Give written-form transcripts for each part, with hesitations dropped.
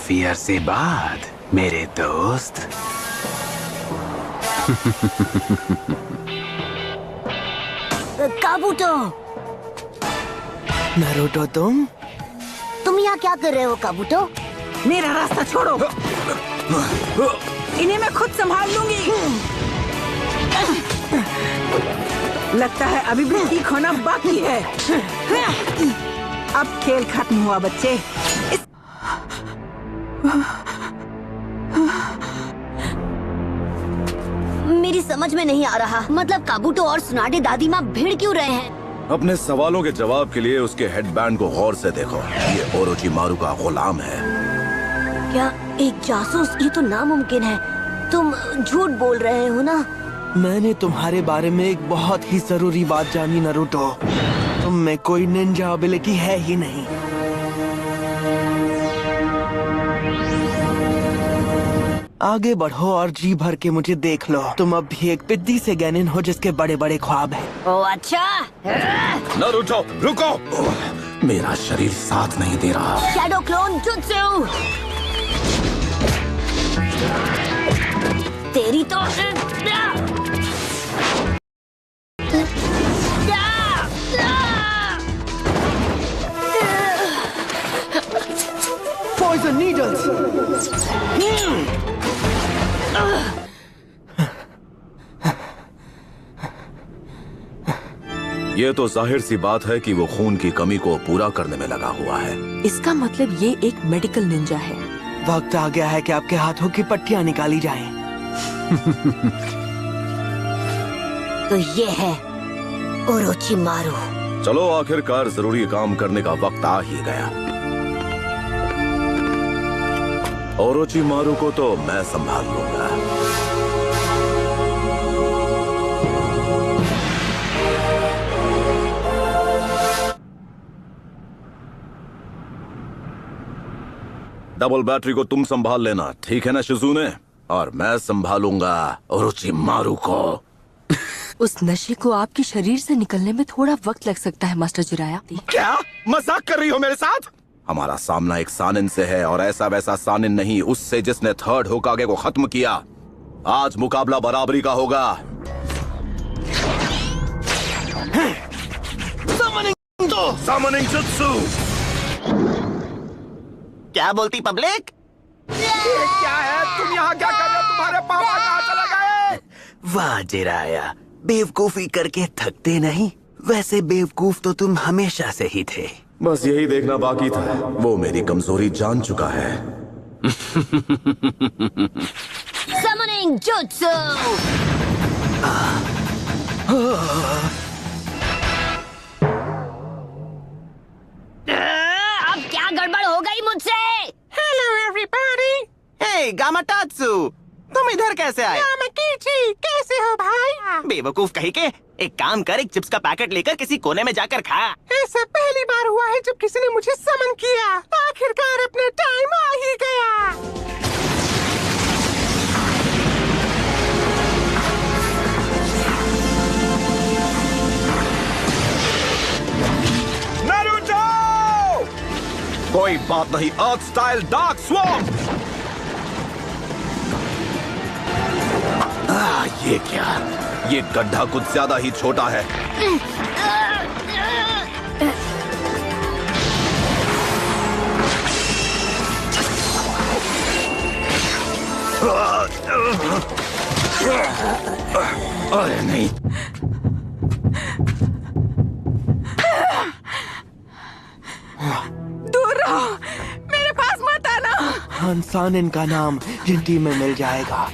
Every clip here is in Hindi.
काफी अरसे बाद मेरे दोस्त। काबूतो। नारुतो तुम यहाँ क्या कर रहे हो काबूतो? मेरा रास्ता छोड़ो। इन्हें मैं खुद संभाल लूंगी। लगता है अभी भी ठीक होना बाकी है। अब खेल खत्म हुआ बच्चे। मेरी समझ में नहीं आ रहा, मतलब काबूतो और सुनाडे दादी माँ भिड़ क्यों रहे हैं? अपने सवालों के जवाब के लिए उसके हेडबैंड को गौर से देखो। ये ओरोचिमारू का गुलाम है। क्या एक जासूस? ये तो नामुमकिन है। तुम झूठ बोल रहे हो ना? मैंने तुम्हारे बारे में एक बहुत ही जरूरी बात जानी नारुतो। तुम में कोई निंजा एबिलिटी है ही नहीं। आगे बढ़ो और जी भर के मुझे देख लो। तुम अब भी एक पिद्दी से गैनिन हो जिसके बड़े बड़े ख्वाब हैं। ओ अच्छा। नारुतो रुको, मेरा शरीर साथ नहीं दे रहा। Shadow clone jutsu. तेरी तो Poison needles। ये तो जाहिर सी बात है कि वो खून की कमी को पूरा करने में लगा हुआ है। इसका मतलब ये एक मेडिकल निंजा है। वक्त आ गया है कि आपके हाथों की पट्टियां निकाली जाएं। तो ये है ओरोचिमारू। चलो आखिरकार जरूरी काम करने का वक्त आ ही गया। ओरोचिमारू को तो मैं संभाल लूंगा। डबल बैटरी को तुम संभाल लेना, ठीक है ना शिजुने? और मैं संभालूंगा ओरोचिमारू को। उस नशे को आपके शरीर से निकलने में थोड़ा वक्त लग सकता है मास्टर जिराया। क्या मजाक कर रही हो मेरे साथ? हमारा सामना एक सानिन से है, और ऐसा वैसा सानिन नहीं, उससे जिसने थर्ड होकागे को खत्म किया। आज मुकाबला बराबरी का होगा। Summoning jutsu। क्या बोलती पब्लिक? ये क्या है? तुम यहाँ क्या कर रहे हो? तुम्हारे पापा कहाँ चले गए? वाह जिराया, बेवकूफी करके थकते नहीं। वैसे बेवकूफ तो तुम हमेशा से ही थे। बस यही देखना बाकी था। वो मेरी कमजोरी जान चुका है। Summoning jutsu। अब क्या गड़बड़ हो गई मुझसे? Hello everybody. हे गामाटात्सु, तुम इधर कैसे आए? गामाकीची, कैसे हो भाई? बेवकूफ कहीं के। एक काम कर, एक चिप्स का पैकेट लेकर किसी कोने में जाकर खा। ऐसा पहली बार हुआ है जब किसी ने मुझे समन किया। आखिरकार अपना टाइम आ ही गया। नारुतो! कोई बात नहीं, अर्थ स्टाइल डार्क स्वॉर्म। ये क्या? ये गड्ढा कुछ ज्यादा ही छोटा है। अरे नहीं। दूर रहो, मेरे पास मत आना। हंसान इनका नाम जिंटी में मिल जाएगा।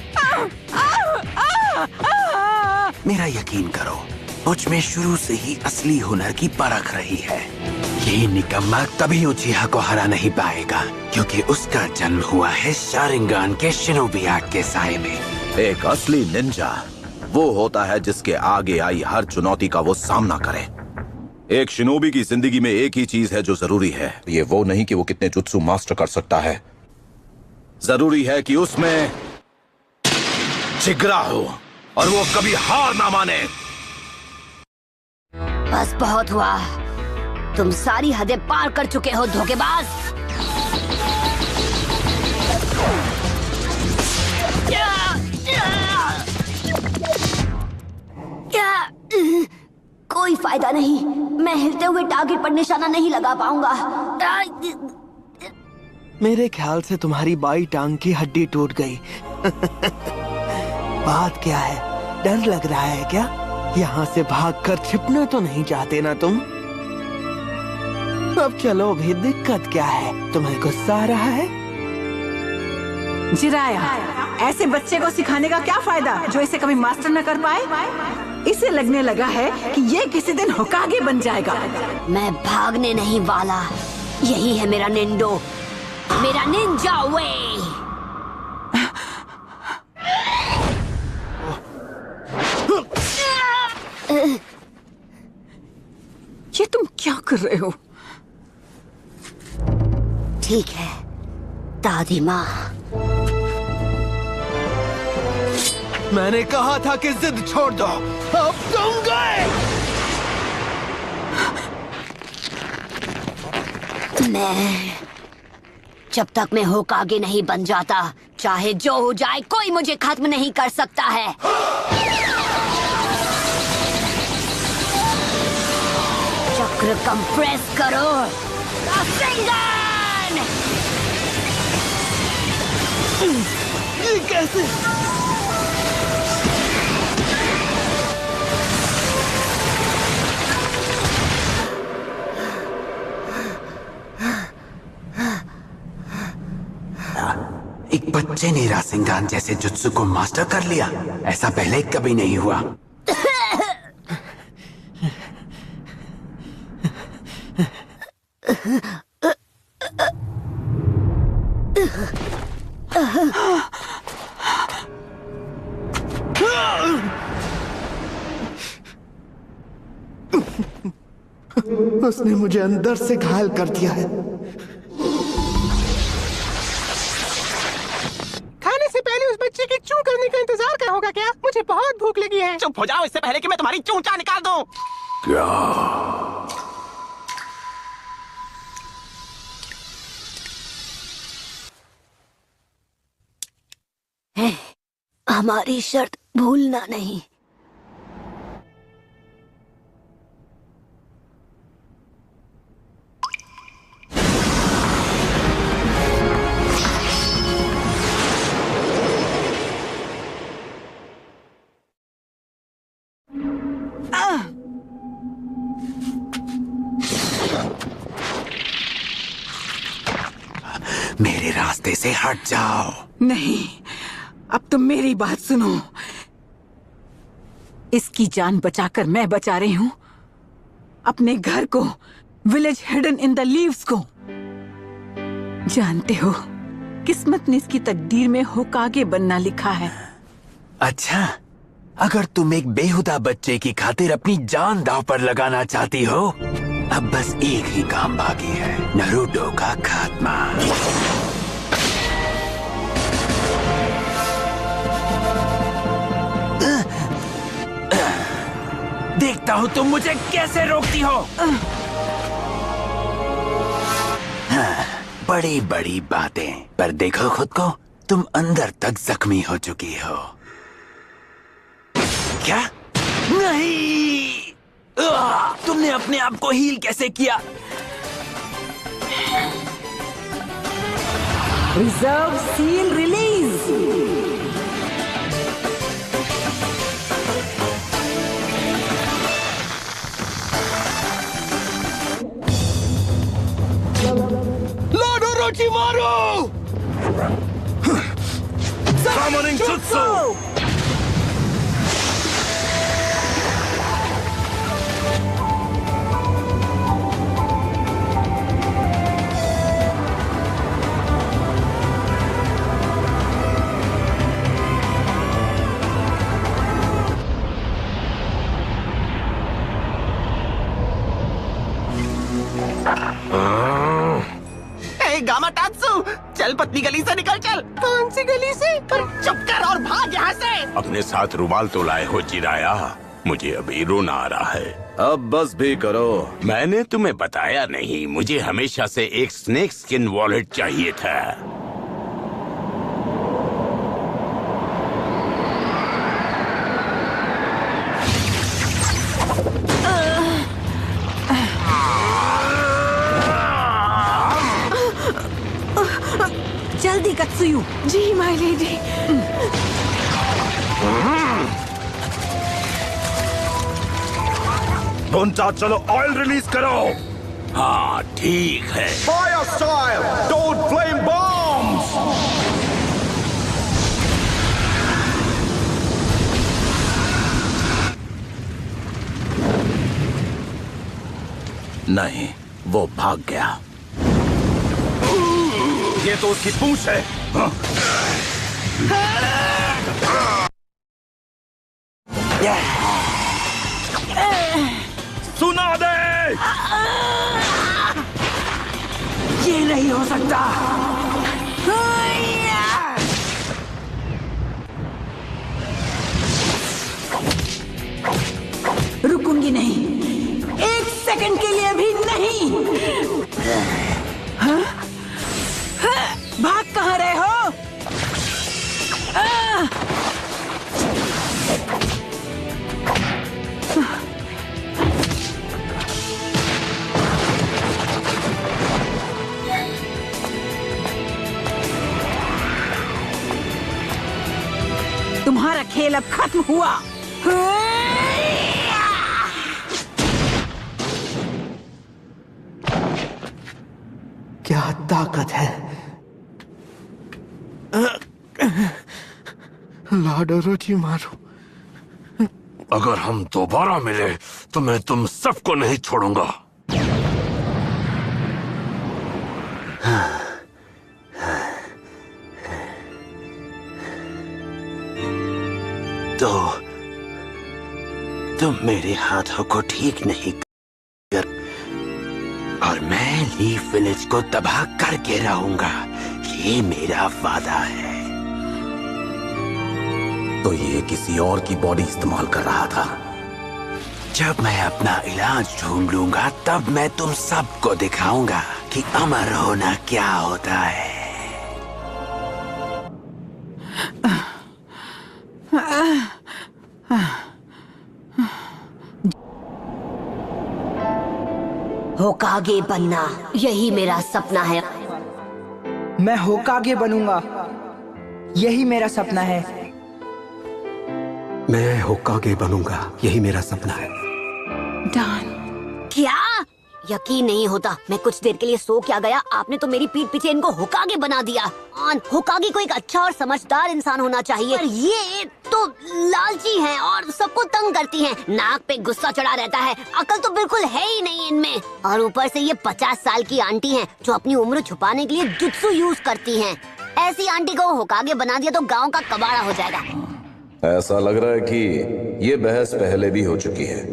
मेरा यकीन करो, मुझ में शुरू से ही असली हुनर की परख रही है। ये निकम्मा कभी उचिहा को हरा नहीं पाएगा, क्योंकि उसका जन्म हुआ है शारिंगान के शिनोबी आर्ट के साए में। एक असली निंजा वो होता है जिसके आगे आई हर चुनौती का वो सामना करे। एक शिनोबी की जिंदगी में एक ही चीज है जो जरूरी है। ये वो नहीं कि वो कितने जुत्सु मास्टर कर सकता है, जरूरी है कि उसमें जिगरा हो और वो कभी हार ना माने। बस बहुत हुआ, तुम सारी हदें पार कर चुके हो धोखेबाज। फायदा नहीं। मैं हिलते हुए टारगेट पर निशाना नहीं लगा पाऊंगा। मेरे ख्याल से तुम्हारी बाई टांग की हड्डी टूट गई। बात क्या है, डर लग रहा है क्या? यहाँ से भागकर छिपना तो नहीं चाहते ना तुम? अब चलो भी, दिक्कत क्या है? तुम्हें गुस्सा आ रहा है? जिराया, ऐसे बच्चे को सिखाने का क्या फायदा जो इसे कभी मास्टर न कर पाए? इसे लगने लगा है कि ये किसी दिन होकागे बन जाएगा। मैं भागने नहीं वाला। यही है मेरा निंडो, मेरा निंजा वे। ये तुम क्या कर रहे हो? ठीक है दादी माँ। मैंने कहा था कि जिद छोड़ दो। अब तुम गए। जब तक मैं होकागे नहीं बन जाता, चाहे जो हो जाए, कोई मुझे खत्म नहीं कर सकता है। चक्र कंप्रेस करो। रासेंगन! ये कैसे? एक बच्चे ने रासेंगान जैसे जुत्सु को मास्टर कर लिया। ऐसा पहले कभी नहीं हुआ। उसने मुझे अंदर से घायल कर दिया है। खाने से पहले उस बच्चे की चूं करने का इंतजार क्या होगा क्या? मुझे बहुत भूख लगी है। चुप हो जाओ, इससे पहले कि मैं तुम्हारी चूंचा निकाल दूं। क्या? हमारी शर्त भूलना नहीं। मेरे रास्ते से हट जाओ। नहीं, अब तुम मेरी बात सुनो। इसकी जान बचाकर मैं बचा रही हूँ अपने घर को, village hidden in the leaves को। जानते हो, किस्मत ने इसकी तकदीर में होकागे बनना लिखा है। अच्छा, अगर तुम एक बेहुदा बच्चे की खातिर अपनी जान दांव पर लगाना चाहती हो, अब बस एक ही काम बाकी है, नारुतो का खात्मा। देखता हूँ तुम मुझे कैसे रोकती हो। हाँ, बड़ी बड़ी बातें, पर देखो खुद को, तुम अंदर तक जख्मी हो चुकी हो। क्या? नहीं! तुमने अपने आप को हील कैसे किया? Reserve seal release. Lord Orochimaru! Summoning Jutsu! गामाटात्सु, चल पतली गली से निकल चल। कौन सी गली से? चुप कर और भाग यहाँ से। अपने साथ रुमाल तो लाए हो जिराया, मुझे अभी रोना आ रहा है। अब बस भी करो। मैंने तुम्हें बताया नहीं, मुझे हमेशा से एक स्नेक स्किन वॉलेट चाहिए था। जल्दी कत्सुयु। जी माय लेडी। ढोंचा चलो, ऑयल रिलीज करो। हाँ ठीक है। Fire style, don't flame bombs. नहीं, वो भाग गया। ये तो उसकी पूंछ है। हाँ? सुना दे। ये नहीं हो सकता। रुकूंगी नहीं, एक सेकंड के लिए भी नहीं। हाँ? हाँ? भाग कहाँ रहे हो? तुम्हारा खेल अब खत्म हुआ। क्या ताकत है। लॉर्ड ओरोचिमारू, अगर हम दोबारा मिले तो मैं तुम सबको नहीं छोड़ूंगा। तो तुम मेरे हाथों को ठीक नहीं कर, और मैं लीफ विलेज को तबाह करके रहूंगा। ये मेरा वादा है। तो ये किसी और की बॉडी इस्तेमाल कर रहा था। जब मैं अपना इलाज ढूंढ लूंगा तब मैं तुम सबको दिखाऊंगा कि अमर होना क्या होता है। होकागे बनना, यही मेरा सपना है। मैं होकागे बनूंगा, यही मेरा सपना है। मैं होकागे बनूंगा, यही मेरा सपना है। डॉन, क्या? यकीन नहीं होता, मैं कुछ देर के लिए सो क्या गया। आपने तो मेरी पीठ पीछे इनको होकागे बना दिया। होकागे को एक अच्छा और समझदार इंसान होना चाहिए, और ये तो लालची हैं और सबको तंग करती हैं। नाक पे गुस्सा चढ़ा रहता है, अकल तो बिल्कुल है ही नहीं इनमें। और ऊपर से ये 50 साल की आंटी हैं जो अपनी उम्र छुपाने के लिए जुत्सु यूज करती हैं। ऐसी आंटी को होकागे बना दिया तो गाँव का कबाड़ा हो जाएगा। ऐसा लग रहा है कि ये बहस पहले भी हो चुकी है।